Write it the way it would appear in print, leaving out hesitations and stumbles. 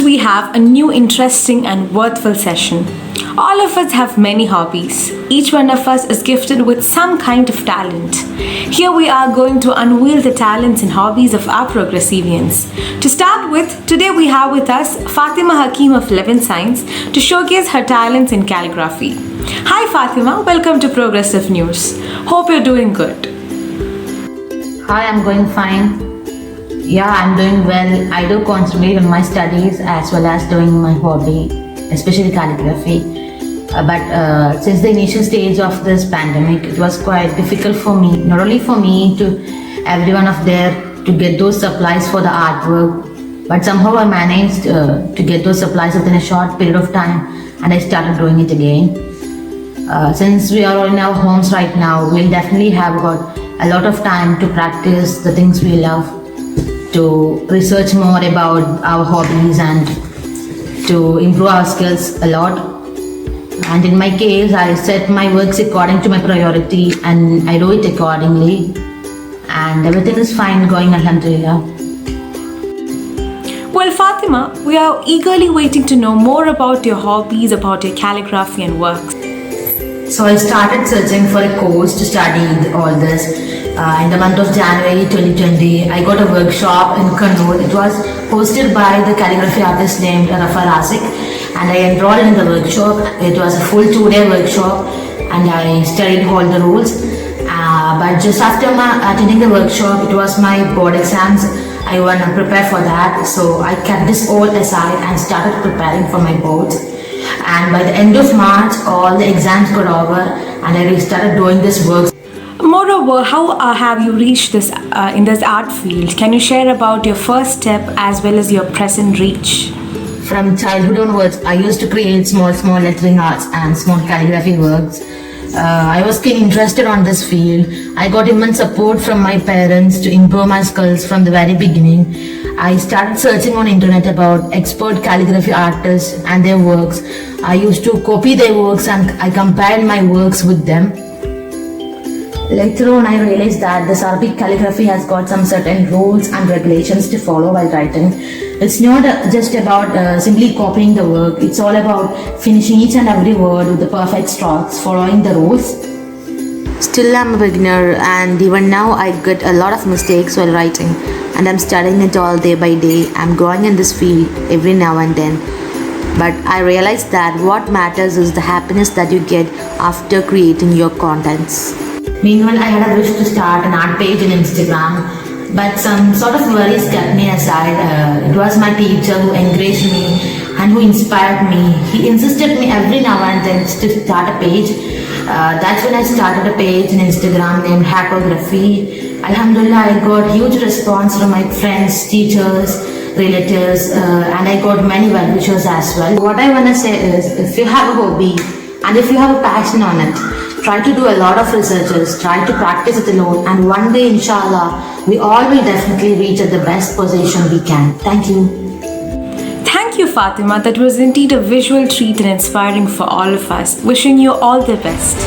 we have a new interesting and worthwhile session. All of us have many hobbies. Each one of us is gifted with some kind of talent. Here we are going to unveil the talents and hobbies of our progressivians. To start with, today we have with us Fatima Hakim of 11 Science to showcase her talents in calligraphy. Hi Fatima, welcome to Progressive News. Hope you're doing good. Hi, I'm going fine. Yeah, I'm doing well. I do concentrate on my studies as well as doing my hobby, especially calligraphy. But since the initial stage of this pandemic, it was quite difficult for me, not only for me, to everyone of there to get those supplies for the artwork. But somehow I managed to get those supplies within a short period of time, and I started doing it again. Since we are all in our homes right now, we'll definitely have got a lot of time to practice the things we love, to research more about our hobbies and to improve our skills a lot. And in my case, I set my works according to my priority and I do it accordingly. And everything is fine going, alhamdulillah. Well, Fatima, we are eagerly waiting to know more about your hobbies, about your calligraphy and works. So I started searching for a course to study all this. In the month of January 2020, I got a workshop in Kannur. It was hosted by the calligraphy artist named Rafa Rasik, and I enrolled in the workshop. It was a full 2-day workshop and I studied all the rules. But just after attending the workshop, it was my board exams. I want to prepare for that. So I kept this all aside and started preparing for my boards. And by the end of March, all the exams got over and I started doing this work. Moreover, how have you reached this in this art field? Can you share about your first step as well as your present reach? From childhood onwards, I used to create small lettering arts and small calligraphy works. I was keen interested on this field. I got immense support from my parents to improve my skills from the very beginning. I started searching on internet about expert calligraphy artists and their works. I used to copy their works and I compared my works with them. Later on, I realized that this Arabic calligraphy has got some certain rules and regulations to follow while writing. It's not just about simply copying the work. It's all about finishing each and every word with the perfect strokes, following the rules. Still, I'm a beginner, and even now I get a lot of mistakes while writing, and I'm studying it all day by day. I'm growing in this field every now and then. But I realized that what matters is the happiness that you get after creating your contents. Meanwhile, I had a wish to start an art page on Instagram, but some sort of worries kept me aside. It was my teacher who encouraged me and who inspired me. He insisted me every now and then to start a page. That's when I started a page on Instagram named Hackography. Alhamdulillah, I got huge response from my friends, teachers, relatives, and I got many well-wishers as well. What I want to say is, if you have a hobby and if you have a passion on it, try to do a lot of researches, try to practice it alone, and one day, inshallah, we all will definitely reach at the best position we can. Thank you. Thank you, Fatima. That was indeed a visual treat and inspiring for all of us. Wishing you all the best.